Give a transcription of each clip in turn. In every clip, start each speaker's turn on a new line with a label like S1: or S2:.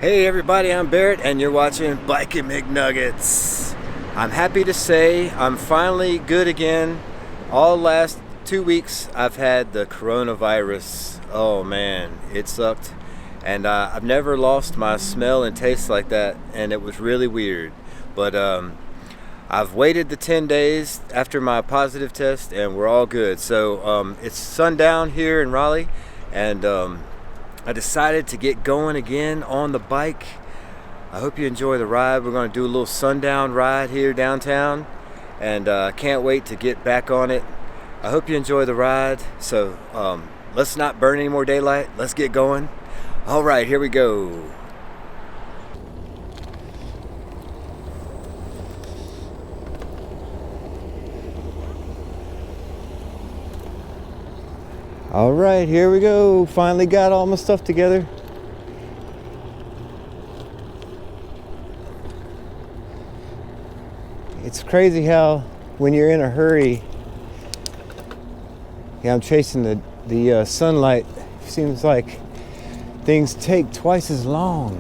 S1: Hey everybody, I'm Barrett and you're watching Bikin McNuggets. I'm happy to say I'm finally good again. All last 2 weeks I've had the coronavirus. Oh man, it sucked. And I've never lost my smell and taste like that, and it was really weird. But I've waited the 10 days after my positive test and we're all good. So it's sundown here in Raleigh, and I decided to get going again on the bike. I hope you enjoy the ride. We're going to do a little sundown ride here downtown, and I can't wait to get back on it. I hope you enjoy the ride. So let's not burn any more daylight. Let's get going. All right, here we go. All right, here we go. Finally got all my stuff together. It's crazy how when you're in a hurry, I'm chasing the sunlight. It seems like things take twice as long.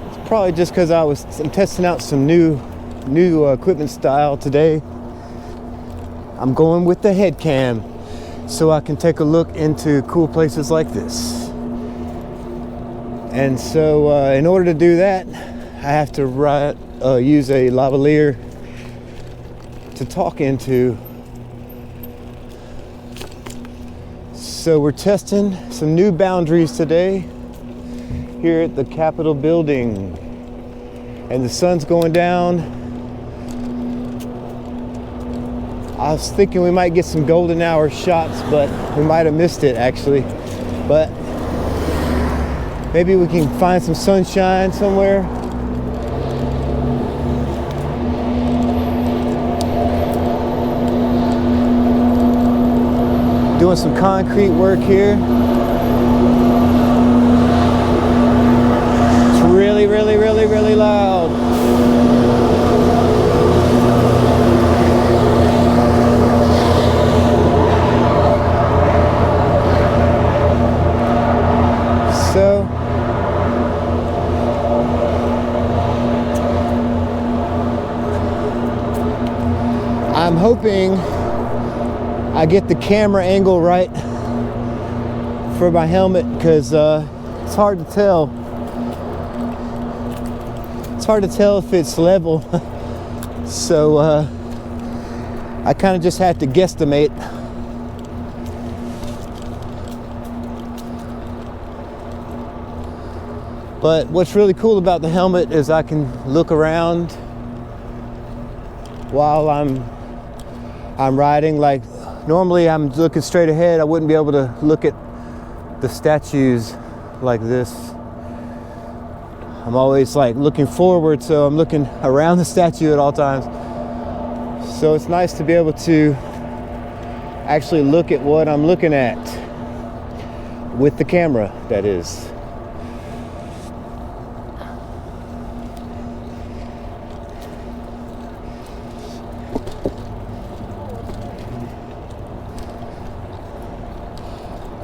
S1: It's probably just because I'm testing out some new equipment style today. I'm going with the head cam so I can take a look into cool places like this. And so in order to do that, I have to use a lavalier to talk into. So we're testing some new boundaries today here at the Capitol building, and the sun's going down. I was thinking we might get some golden hour shots, but we might have missed it actually. But maybe we can find some sunshine somewhere. Doing some concrete work here. It's really, really, really, really loud. So I'm hoping I get the camera angle right for my helmet, because it's hard to tell. It's hard to tell if it's level. So I kind of just had to guesstimate. But what's really cool about the helmet is I can look around while I'm riding. Like normally I'm looking straight ahead. I wouldn't be able to look at the statues like this. I'm always like looking forward, so I'm looking around the statue at all times. So it's nice to be able to actually look at what I'm looking at with the camera, that is.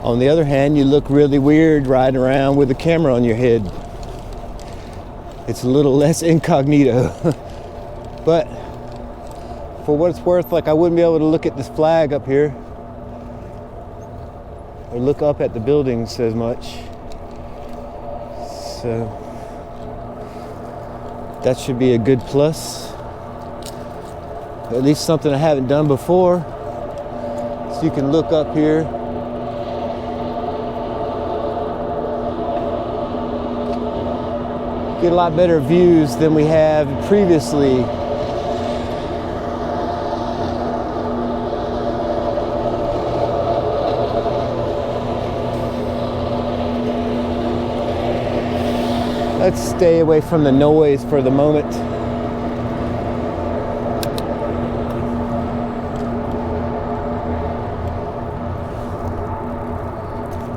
S1: On the other hand, you look really weird riding around with a camera on your head. It's a little less incognito. But for what it's worth, like I wouldn't be able to look at this flag up here or look up at the buildings as much. So that should be a good plus. At least something I haven't done before. So you can look up here. Get a lot better views than we have previously. Let's stay away from the noise for the moment.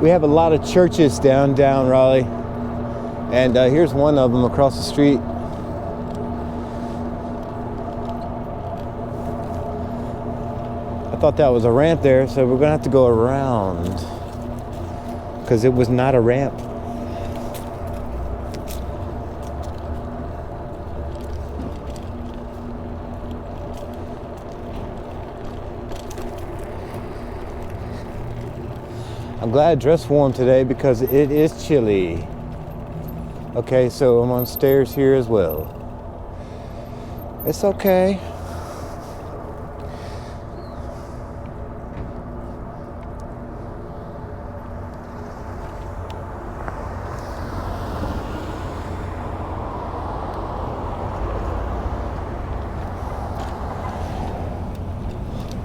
S1: We have a lot of churches down Raleigh. And here's one of them across the street. thought that was a ramp there, so we're gonna have to go around because it was not a ramp. I'm glad I dressed warm today because it is chilly. Okay, so I'm on stairs here as well. It's okay.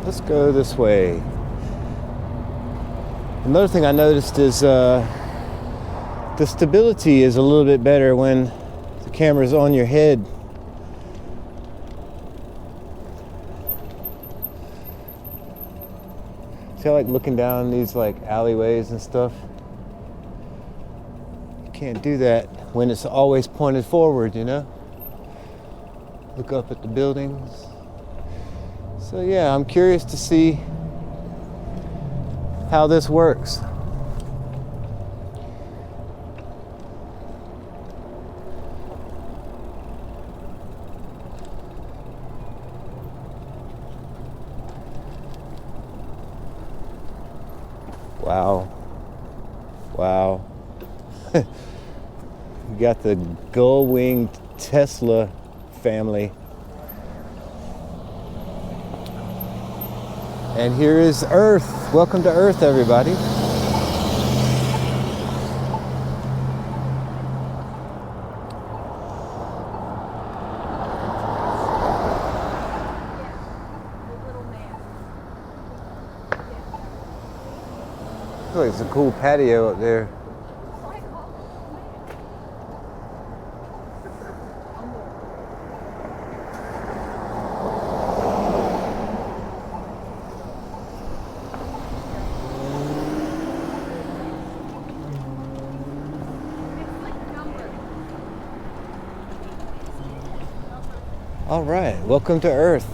S1: Let's go this way. Another thing I noticed is the stability is a little bit better when the camera's on your head. See, I like looking down these like alleyways and stuff. You can't do that when it's always pointed forward, you know? Look up at the buildings. So yeah, I'm curious to see how this works. Wow. Wow. You got the gull-winged Tesla family. And here is Earth. Welcome to Earth, everybody. Oh, it's a cool patio up there. All right, welcome to Earth.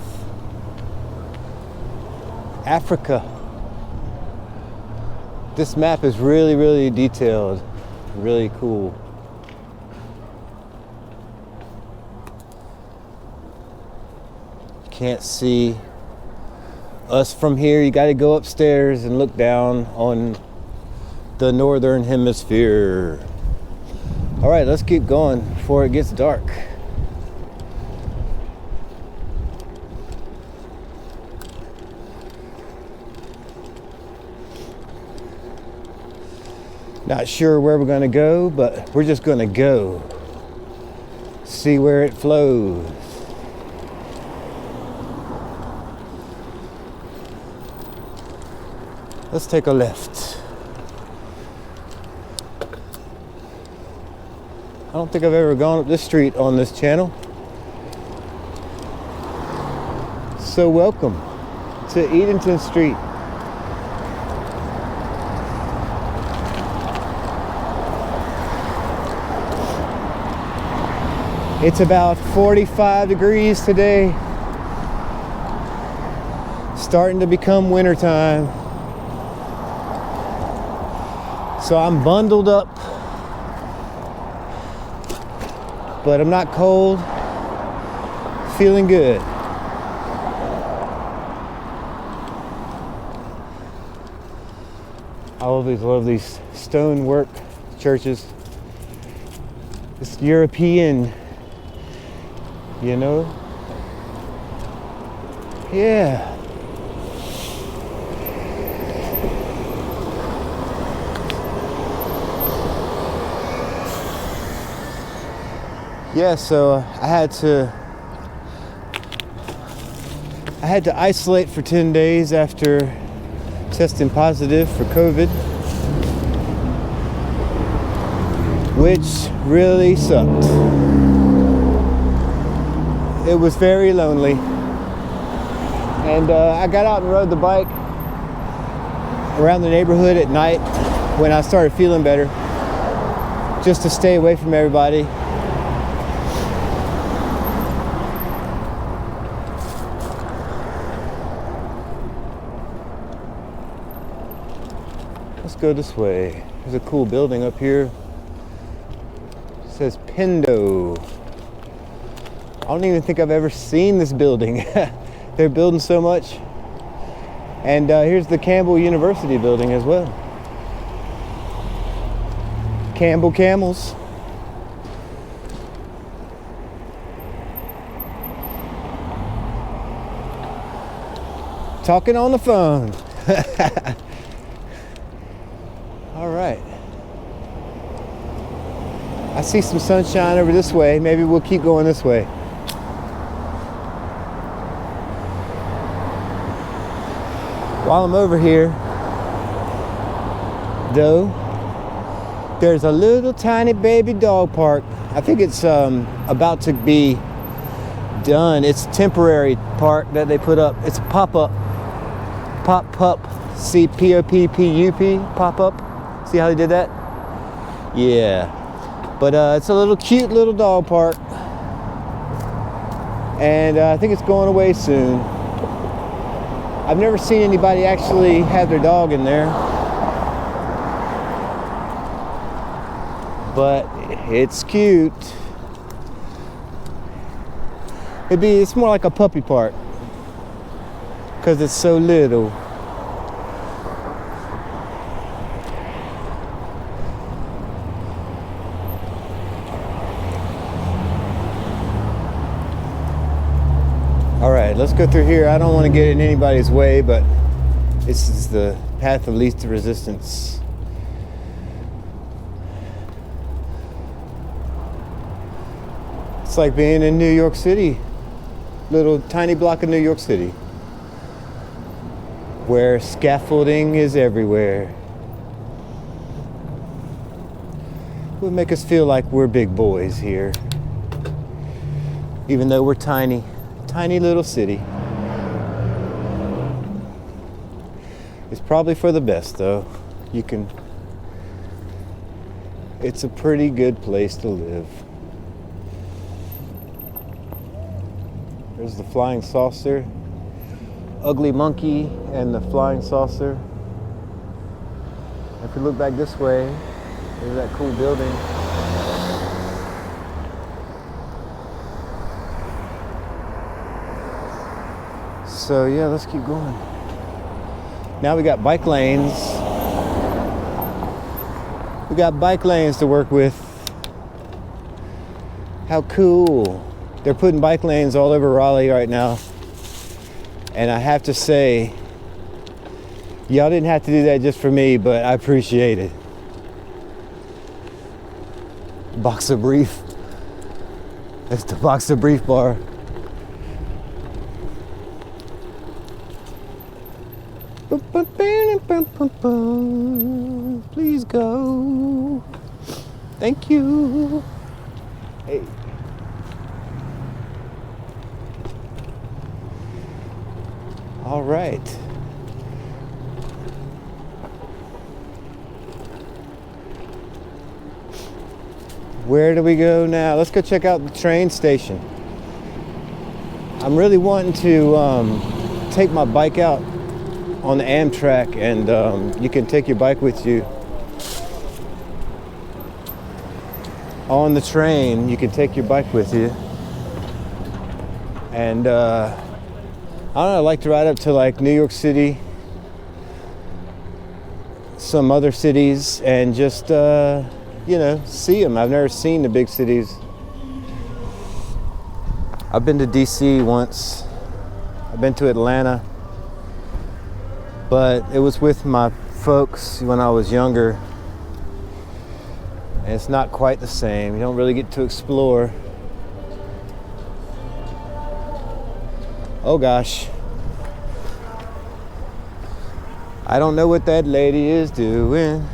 S1: Africa. This map is really, really detailed, really cool. Can't see us from here. You got to go upstairs and look down on the northern hemisphere. All right, let's keep going before it gets dark. Not sure where we're going to go, but we're just going to go. See where it flows. Let's take a left. I don't think I've ever gone up this street on this channel. So welcome to Edenton Street. It's about 45 degrees today. Starting to become wintertime. So I'm bundled up, but I'm not cold. Feeling good. I always love these stonework churches. It's European. You know? Yeah. Yeah, so I had to isolate for 10 days after testing positive for COVID, which really sucked. It was very lonely, and I got out and rode the bike around the neighborhood at night when I started feeling better, just to stay away from everybody. Let's go this way. There's a cool building up here. It says Pendo. I don't even think I've ever seen this building. They're building so much. And here's the Campbell University building as well. Campbell Camels. Talking on the phone. All right. I see some sunshine over this way. Maybe we'll keep going this way. While I'm over here, though, there's a little tiny baby dog park. I think it's about to be done. It's a temporary park that they put up. It's a pop-up. Pop-up. See, P-O-P-P-U-P, pop-up. See how they did that? Yeah. But it's a little cute little dog park. And I think it's going away soon. I've never seen anybody actually have their dog in there. But it's cute. It's more like a puppy park because it's so little. All right, let's go through here. I don't want to get in anybody's way, but this is the path of least resistance. It's like being in New York City, little tiny block of New York City, where scaffolding is everywhere. It would make us feel like we're big boys here, even though we're tiny little city. It's probably for the best, though. It's a pretty good place to live. There's the flying saucer, ugly monkey and the flying saucer. If we look back this way, there's that cool building. So yeah, let's keep going. Now we got bike lanes. We got bike lanes to work with. How cool. They're putting bike lanes all over Raleigh right now. And I have to say, y'all didn't have to do that just for me, but I appreciate it. Box of Brief. That's the Box of Brief bar. Please go. Thank you. Hey. All right. Where do we go now? Let's go check out the train station. I'm really wanting to take my bike out on the Amtrak, and you can take your bike with you. On the train, you can take your bike with you. And I don't know, I like to ride up to like New York City, some other cities, and just, see them. I've never seen the big cities. I've been to DC once. I've been to Atlanta. But it was with my folks when I was younger. And it's not quite the same. You don't really get to explore. Oh gosh. I don't know what that lady is doing.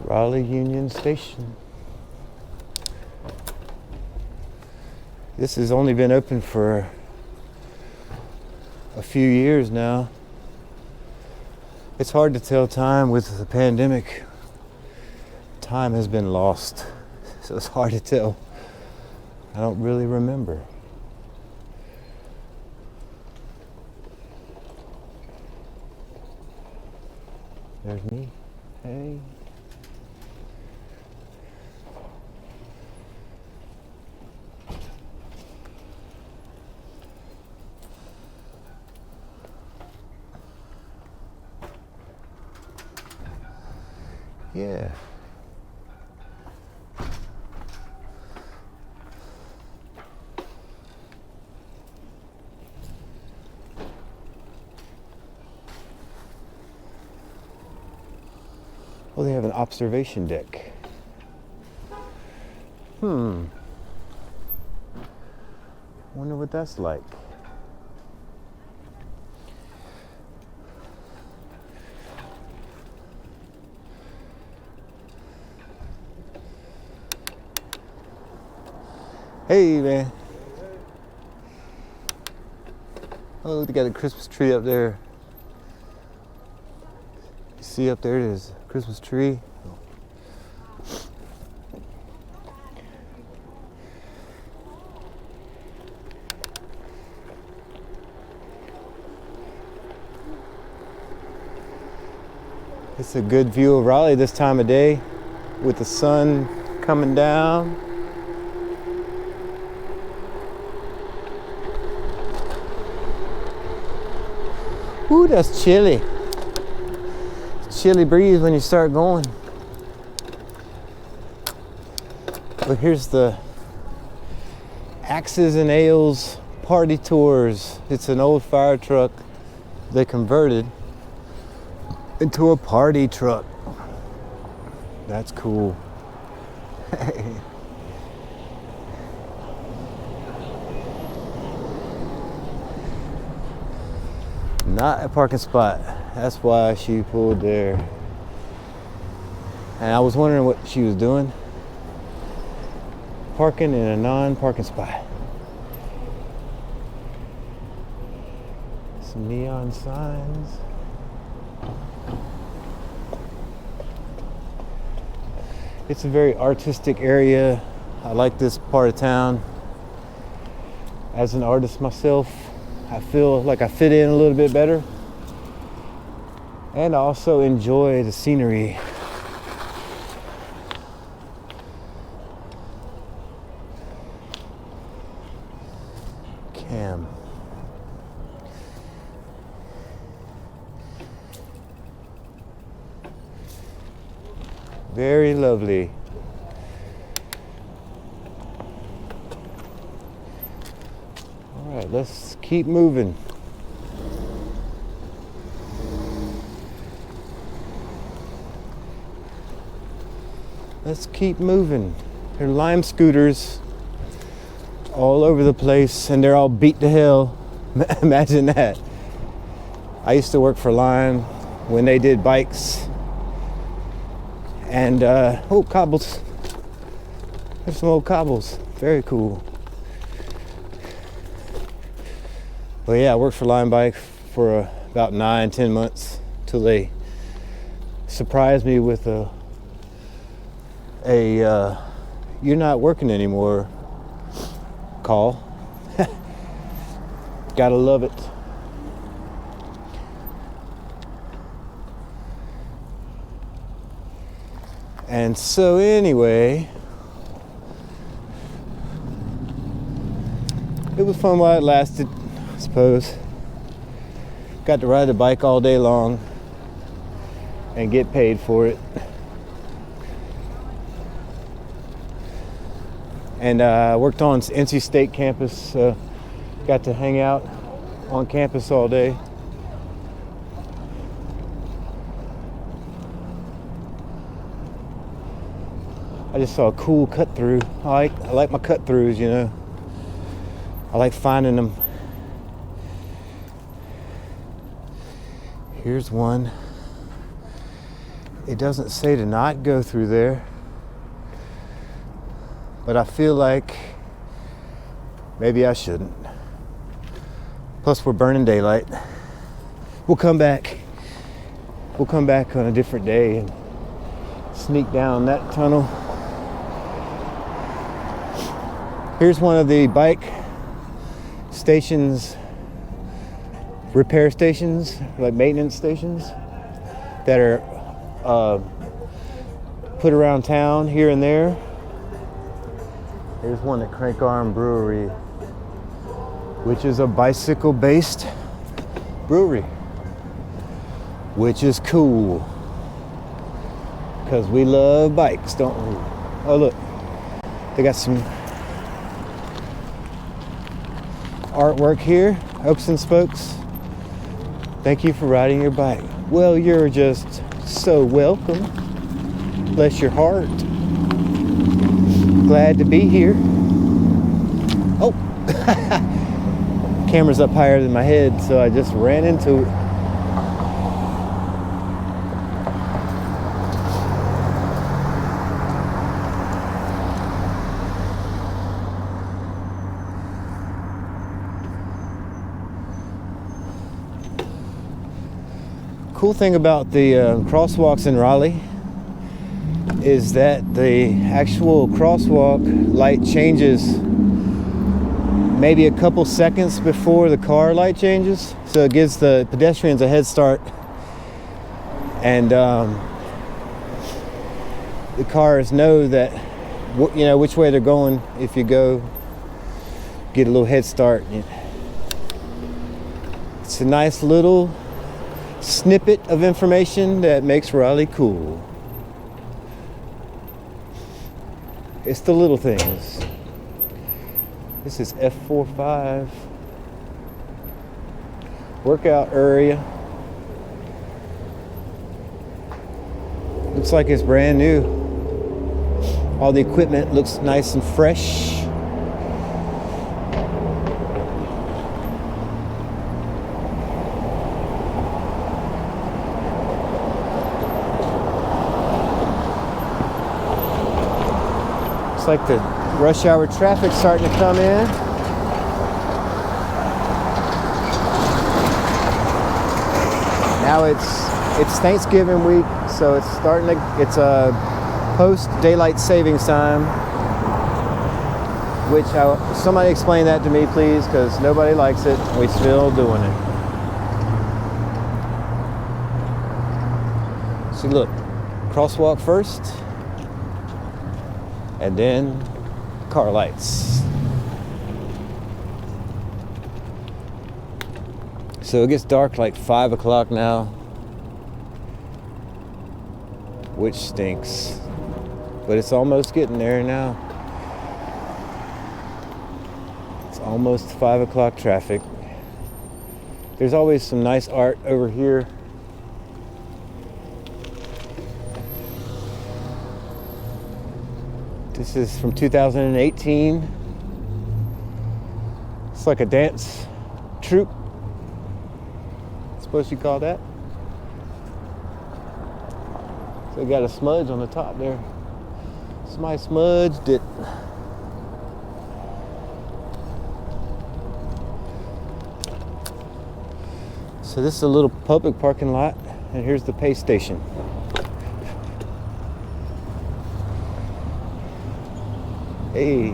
S1: Raleigh Union Station. This has only been open for a few years now. It's hard to tell time with the pandemic. Time has been lost, so it's hard to tell. I don't really remember. There's me. Hey. Yeah. Oh, they have an observation deck. Wonder what that's like. Hey, man. Oh, they got a Christmas tree up there. You see up there, there's a Christmas tree. It's a good view of Raleigh this time of day with the sun coming down. Ooh, that's chilly. Chilly breeze when you start going. But here's the Axes and Ales Party Tours. It's an old fire truck they converted into a party truck. That's cool. Not a parking spot. That's why she pulled there. And I was wondering what she was doing. Parking in a non-parking spot. Some neon signs. It's a very artistic area. I like this part of town. As an artist myself, I feel like I fit in a little bit better. And I also enjoy the scenery. Cam. Very lovely. All right, let's keep moving. Let's keep moving. There are Lime scooters all over the place, and they're all beat to hell. Imagine that. I used to work for Lime when they did bikes. And, oh, cobbles. There's some old cobbles. Very cool. Well, yeah, I worked for Lime Bike for about 9-10 months till they surprised me with a you're not working anymore call. Gotta love it. And so anyway, it was fun while it lasted, I suppose. Got to ride the bike all day long and get paid for it. And I worked on NC State campus, got to hang out on campus all day. I just saw a cool cut through. I like my cut throughs, you know. I like finding them. Here's one. It doesn't say to not go through there, but I feel like Maybe I shouldn't. Plus, we're burning daylight. We'll come back. We'll come back on a different day and sneak down that tunnel. Here's one of the bike stations, repair stations, like maintenance stations that are put around town here and there. Here's one at Arm Brewery, which is a bicycle-based brewery, which is cool because we love bikes, don't we? Oh, look, they got some artwork here, hooks and spokes. Thank you for riding your bike. Well, you're just so welcome. Bless your heart. Glad to be here. Oh, camera's up higher than my head, so I just ran into it. Cool thing about the crosswalks in Raleigh is that the actual crosswalk light changes maybe a couple seconds before the car light changes, so it gives the pedestrians a head start, and the cars know that which way they're going. If you go, get a little head start. It's a nice little snippet of information that makes Raleigh cool. It's the little things. This is F45 workout area. Looks like it's brand new. All the equipment looks nice and fresh. Looks like the rush hour traffic's starting to come in. Now it's Thanksgiving week, so it's a post daylight savings time. Which somebody explain that to me, please, because nobody likes it. We're still doing it. See, look, crosswalk first. And then car lights. So it gets dark like 5 o'clock now, which stinks, but it's almost getting there now. It's almost 5 o'clock traffic. There's always some nice art over here. This is from 2018. It's like a dance troupe, I suppose you call that. So it got a smudge on the top there. Somebody smudged it. So this is a little public parking lot, and here's the pay station. Hey,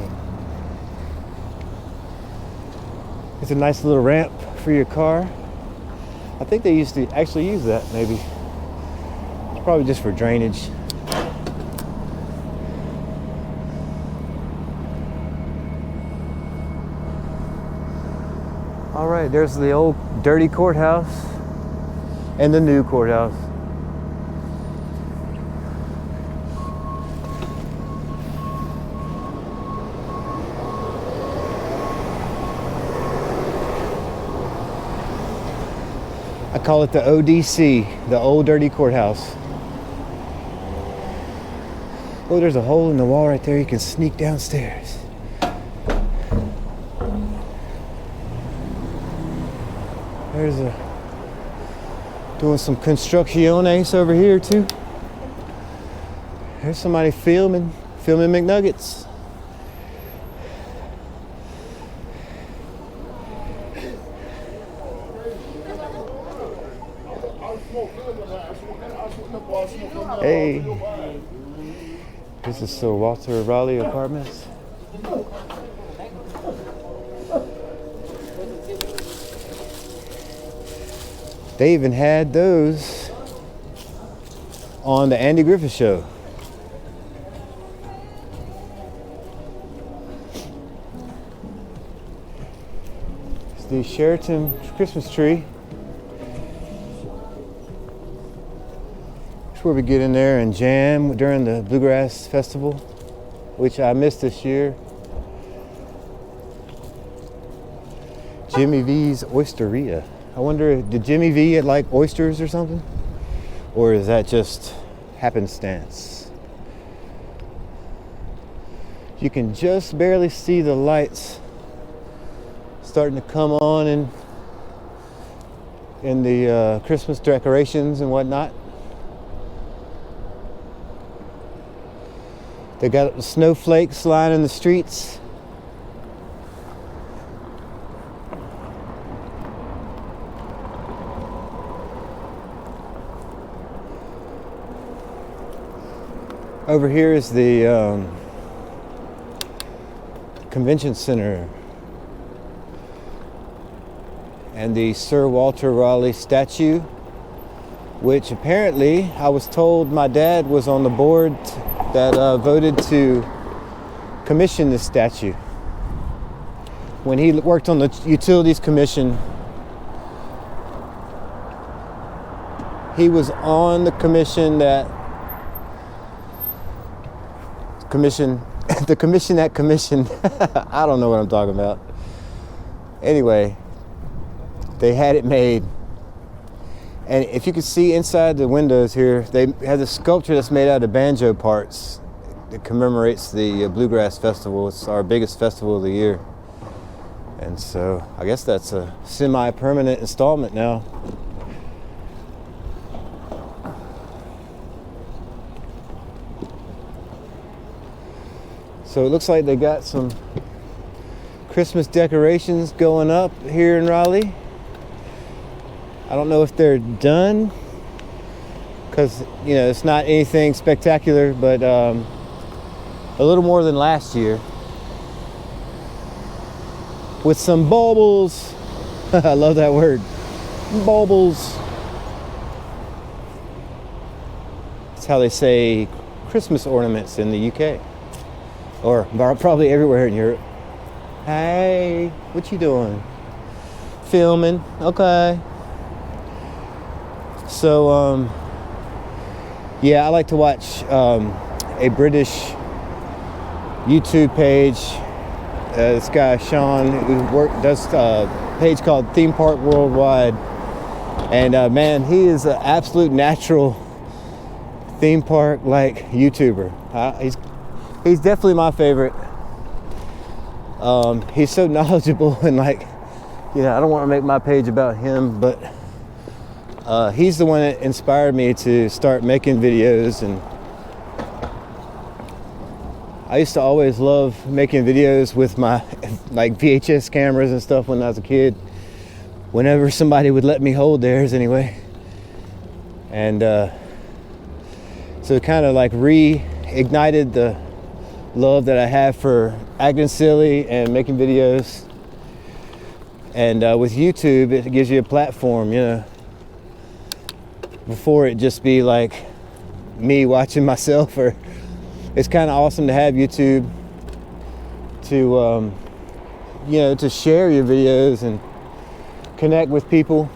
S1: it's a nice little ramp for your car. I think they used to actually use that, maybe. It's probably just for drainage. All right, there's the old dirty courthouse and the new courthouse. I call it the ODC, the Old Dirty Courthouse. Oh, there's a hole in the wall right there. You can sneak downstairs. There's doing some construcciones over here too. There's somebody filming McNuggets. Hey, this is Sir Walter Raleigh Apartments. They even had those on the Andy Griffith Show. It's the Sheraton Christmas tree. It's where we get in there and jam during the Bluegrass Festival, which I missed this year. Jimmy V's Oysteria. I wonder, did Jimmy V like oysters or something? Or is that just happenstance? You can just barely see the lights starting to come on in the Christmas decorations and whatnot. They got snowflakes lining the streets. Over here is the convention center and the Sir Walter Raleigh statue, which apparently I was told my dad was on the board that voted to commission this statue. When he worked on the Utilities Commission, he was on the commission that the commission that commissioned I don't know what I'm talking about. Anyway, they had it made. And if you can see inside the windows here, they have this sculpture that's made out of banjo parts. It commemorates the Bluegrass Festival. It's our biggest festival of the year. And so I guess that's a semi-permanent installment now. So it looks like they got some Christmas decorations going up here in Raleigh. I don't know if they're done because, you know, it's not anything spectacular, but a little more than last year. With some baubles. I love that word. Baubles. That's how they say Christmas ornaments in the UK. Or probably everywhere in Europe. Hey, what you doing? Filming. Okay. So, yeah, I like to watch a British YouTube page. This guy, Sean, who does a page called Theme Park Worldwide. And man, he is an absolute natural theme park like YouTuber. He's definitely my favorite. He's so knowledgeable and like, you know, I don't want to make my page about him, but he's the one that inspired me to start making videos. And I used to always love making videos with my like VHS cameras and stuff when I was a kid, whenever somebody would let me hold theirs anyway. And so it kind of like reignited the love that I have for acting silly and making videos. And with YouTube, it gives you a platform, you know. Before it just be like me watching myself, or it's kind of awesome to have YouTube to you know, to share your videos and connect with people.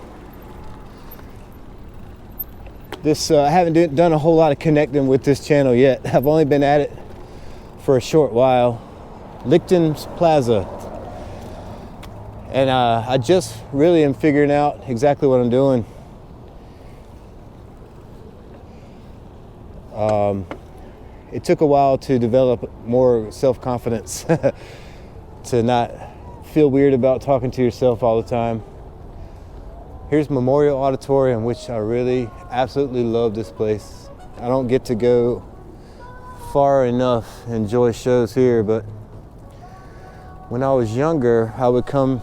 S1: This I haven't done a whole lot of connecting with this channel yet. I've only been at it for a short while. Licton's Plaza. And I just really am figuring out exactly what I'm doing. It took a while to develop more self-confidence to not feel weird about talking to yourself all the time. Here's Memorial Auditorium, which I really absolutely love this place. I don't get to go far enough, enjoy shows here, but when I was younger, I would come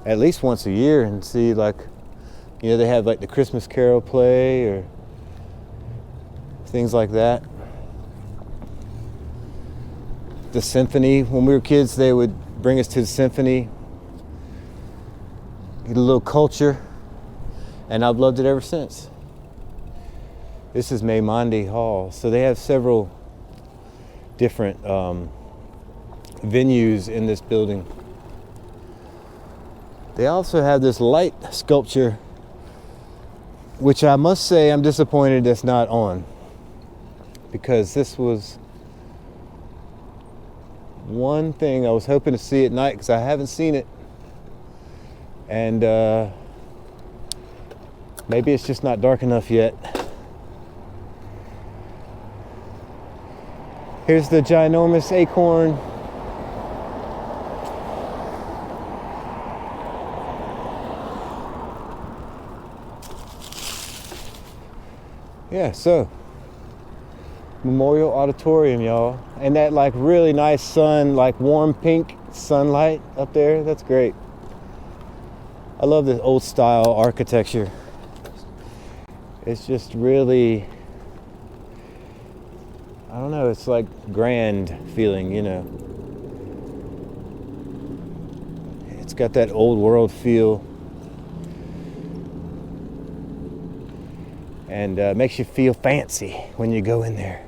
S1: at least once a year and see, like, you know, they have like the Christmas Carol play, or things like that. The symphony, when we were kids, they would bring us to the symphony, get a little culture, and I've loved it ever since. This is Maimondi Hall, so they have several different venues in this building. They also have this light sculpture, which I must say I'm disappointed it's not on, because this was one thing I was hoping to see at night, because I haven't seen it, and maybe it's just not dark enough yet. Here's the ginormous acorn. Yeah, so Memorial Auditorium, y'all, and that like really nice sun, like warm pink sunlight up there, that's great. I love this old style architecture. It's just really, I don't know, it's like grand feeling, you know. It's got that old world feel. And makes you feel fancy when you go in there.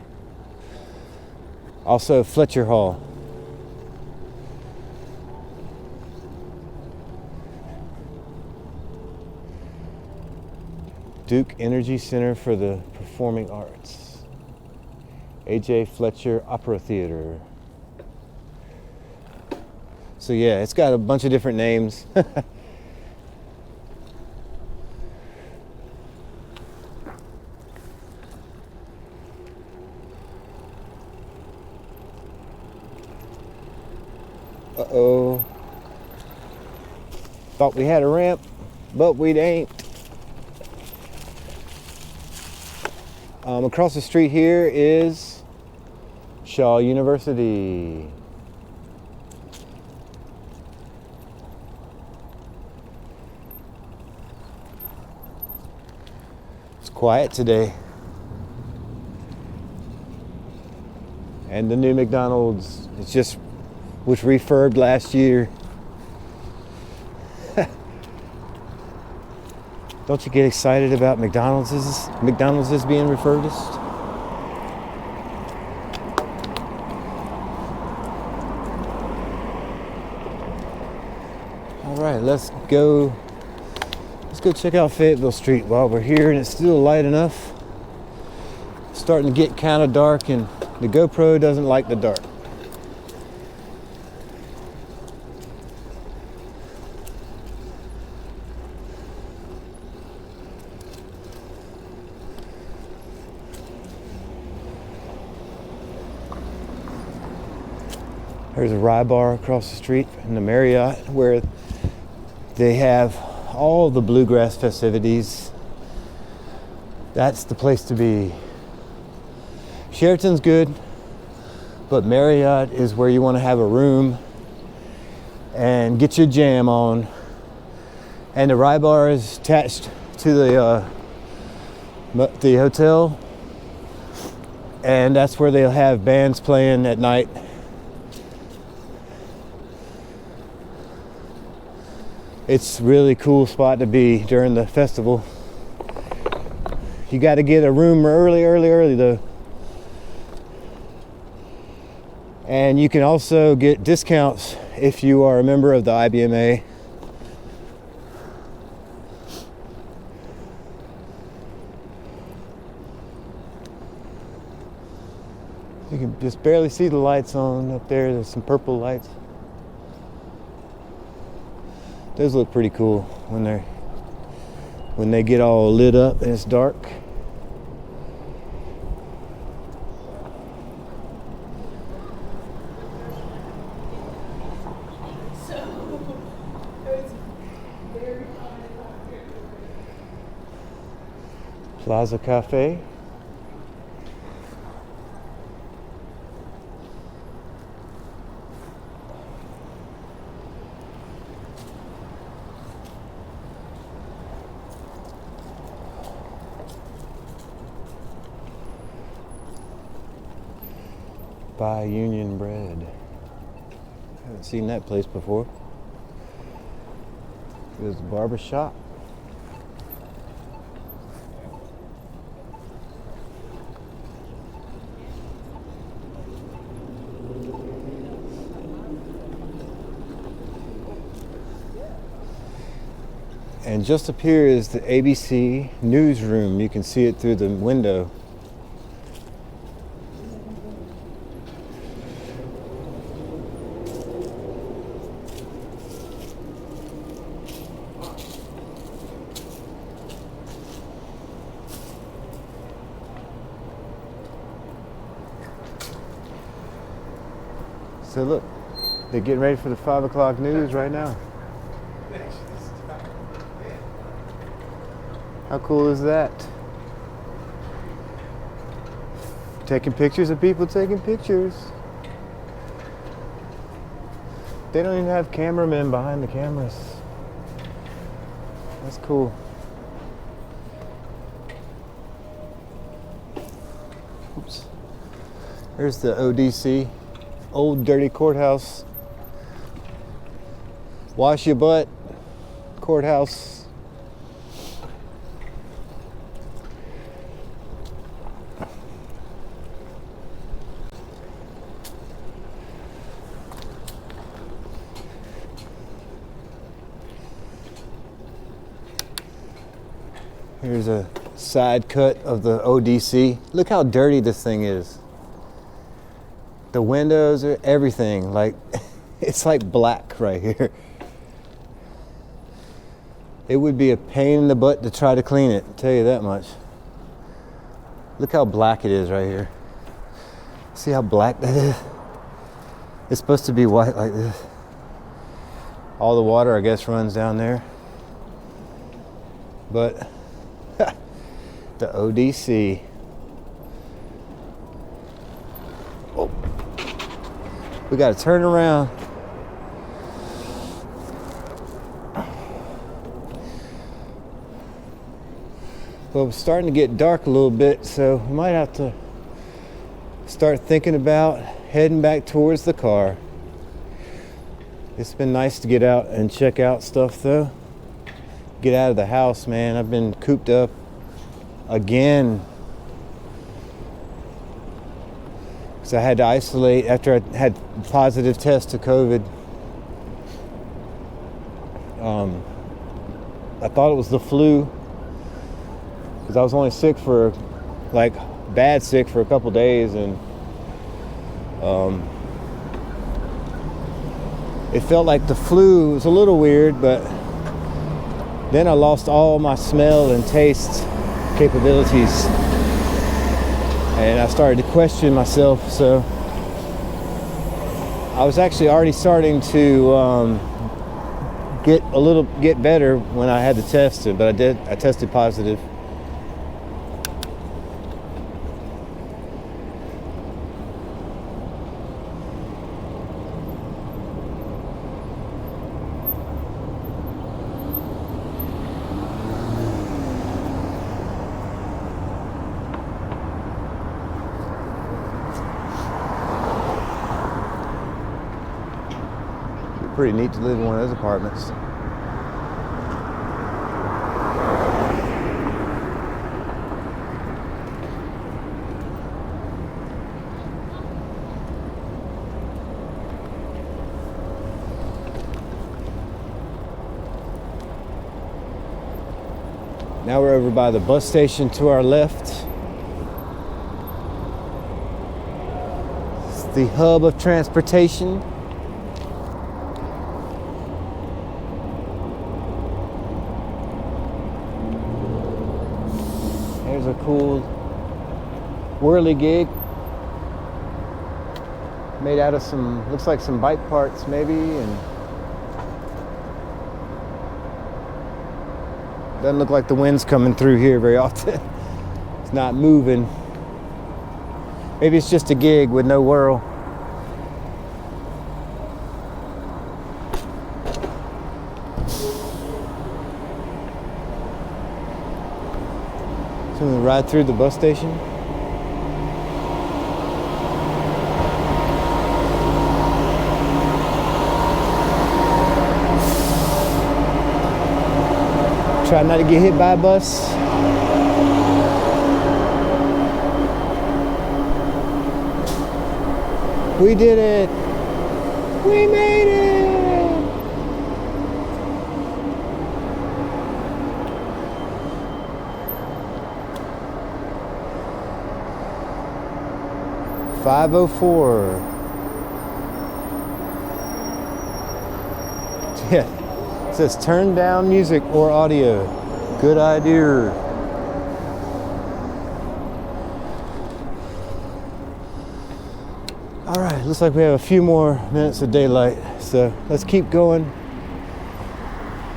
S1: Also Fletcher Hall. Duke Energy Center for the Performing Arts. A.J. Fletcher Opera Theater. So yeah, it's got a bunch of different names. Uh-oh. Thought we had a ramp, but we ain't. Across the street here is Shaw University. It's quiet today. And the new McDonald's, it's just was refurbed last year. Don't you get excited about McDonald's is being refurbished? All right, let's go check out Fayetteville Street while we're here and it's still light enough. It's starting to get kind of dark and the GoPro doesn't like the dark. There's a rye bar across the street in the Marriott where they have all the bluegrass festivities. That's the place to be. Sheraton's good, but Marriott is where you want to have a room and get your jam on. And the rye bar is attached to the hotel, and that's where they'll have bands playing at night. It's a really cool spot to be during the festival. You got to get a room early though. And you can also get discounts if you are a member of the IBMA. You can just barely see the lights on up there. There's some purple lights. Those look pretty cool when they get all lit up and it's dark. Plaza Cafe. Buy Union Bread. Haven't seen that place before. There's a barber shop. And just up here is the ABC newsroom. You can see it through the window. So look, they're getting ready for the 5 o'clock news right now. How cool is that? Taking pictures of people taking pictures. They don't even have cameramen behind the cameras. That's cool. Oops. There's the ODC, Old Dirty Courthouse. Wash your butt, courthouse. Here's a side cut of the ODC. Look how dirty this thing is. The windows are everything. Like, it's like black right here. It would be a pain in the butt to try to clean it, I'll tell you that much. Look how black it is right here. See how black that is? It's supposed to be white like this. All the water, I guess, runs down there. But the ODC. Oh, we got to turn around. Well, it's starting to get dark a little bit, so we might have to start thinking about heading back towards the car. It's been nice to get out and check out stuff, though. Get out of the house, man. I've been cooped up again because I had to isolate after I had positive test to COVID. I thought it was the flu because I was only sick for bad sick for a couple days, and it felt like the flu. It was a little weird, but then I lost all my smell and taste capabilities, and I started to question myself. So I was actually already starting to get better when I had the test, but I tested positive. Pretty neat to live in one of those apartments. Now we're over by the bus station to our left. It's the hub of transportation. There's a cool whirligig made out of some, looks like some bike parts maybe, and doesn't look like the wind's coming through here very often. It's not moving. Maybe it's just a gig with no whirl. So we ride through the bus station. Try not to get hit by a bus. We did it! We made it! $5:04. Yeah. It says turn down music or audio. Good idea. All right, looks like we have a few more minutes of daylight. So let's keep going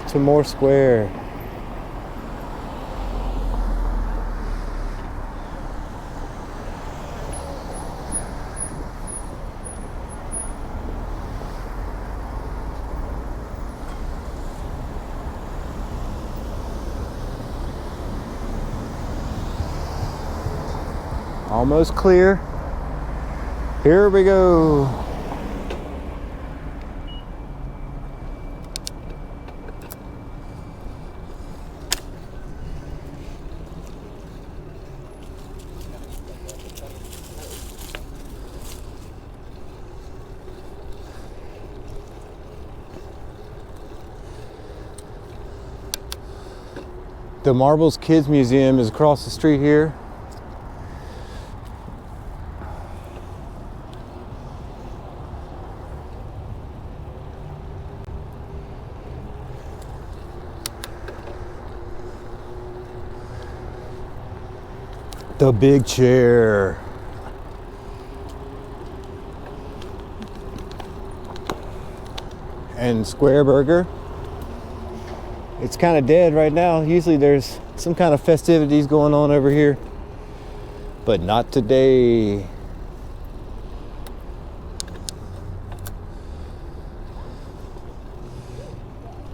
S1: to Moore Square. Almost clear. Here we go. The Marbles Kids Museum is across the street here. The big chair. And Square Burger. It's kind of dead right now. Usually there's some kind of festivities going on over here, but not today.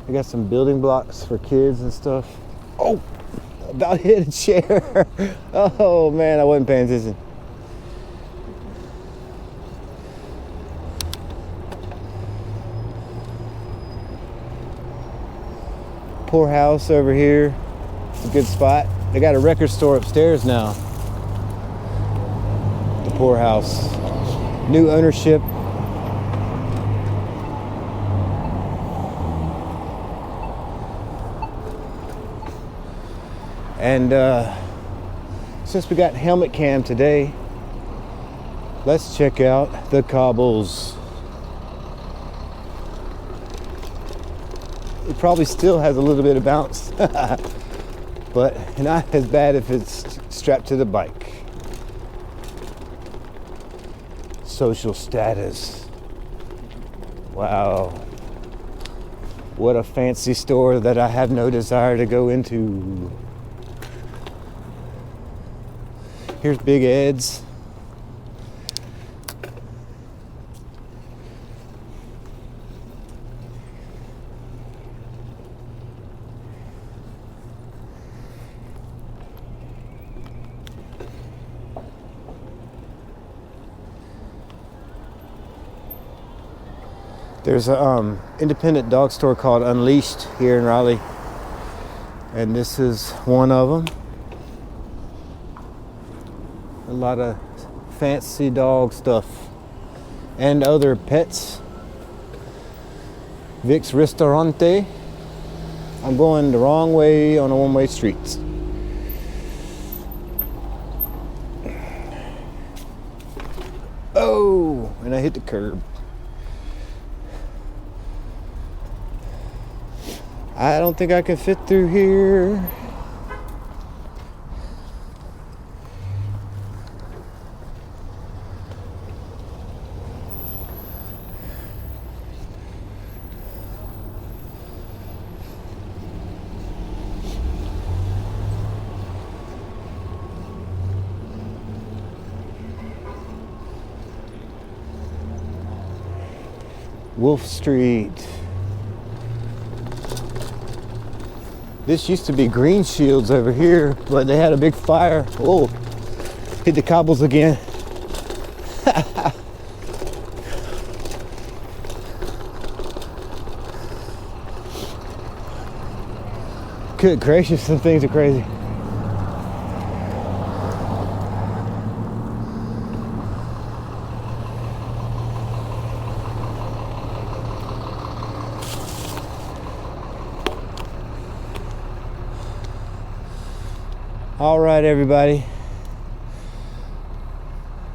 S1: I got some building blocks for kids and stuff. Oh! About hit a chair. Oh man, I wasn't paying attention. Poorhouse over here. It's a good spot. They got a record store upstairs now. The Poorhouse. New ownership. And since we got helmet cam today, let's check out the cobbles. It probably still has a little bit of bounce, but not as bad if it's strapped to the bike. Social status. Wow. What a fancy store that I have no desire to go into. Here's Big Ed's. There's an independent dog store called Unleashed here in Raleigh, and this is one of them. A lot of fancy dog stuff and other pets. Vic's Ristorante. I'm going the wrong way on a one-way street. Oh, and I hit the curb. I don't think I can fit through here. Wolf Street. This used to be Green Shields over here, but they had a big fire. Oh, hit the cobbles again. Good gracious, some things are crazy. All right, everybody.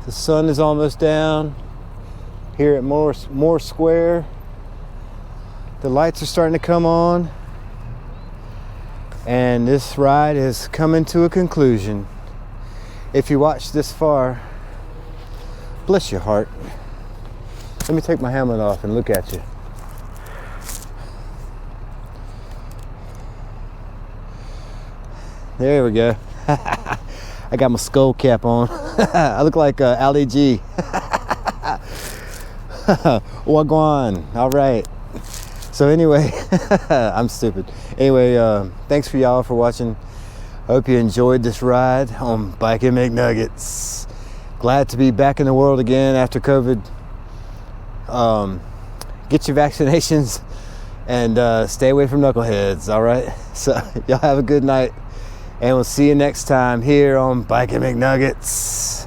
S1: The sun is almost down here at Moore Square. The lights are starting to come on, and this ride is coming to a conclusion. If you watched this far, bless your heart. Let me take my helmet off and look at you. There we go. I got my skull cap on. I look like Ali G. Wagwan. All right. So anyway, I'm stupid. Anyway, thanks for y'all for watching. I hope you enjoyed this ride on Bikin McNuggets. Glad to be back in the world again after COVID. Get your vaccinations and stay away from knuckleheads, all right? So y'all have a good night, and we'll see you next time here on Bikin McNuggets.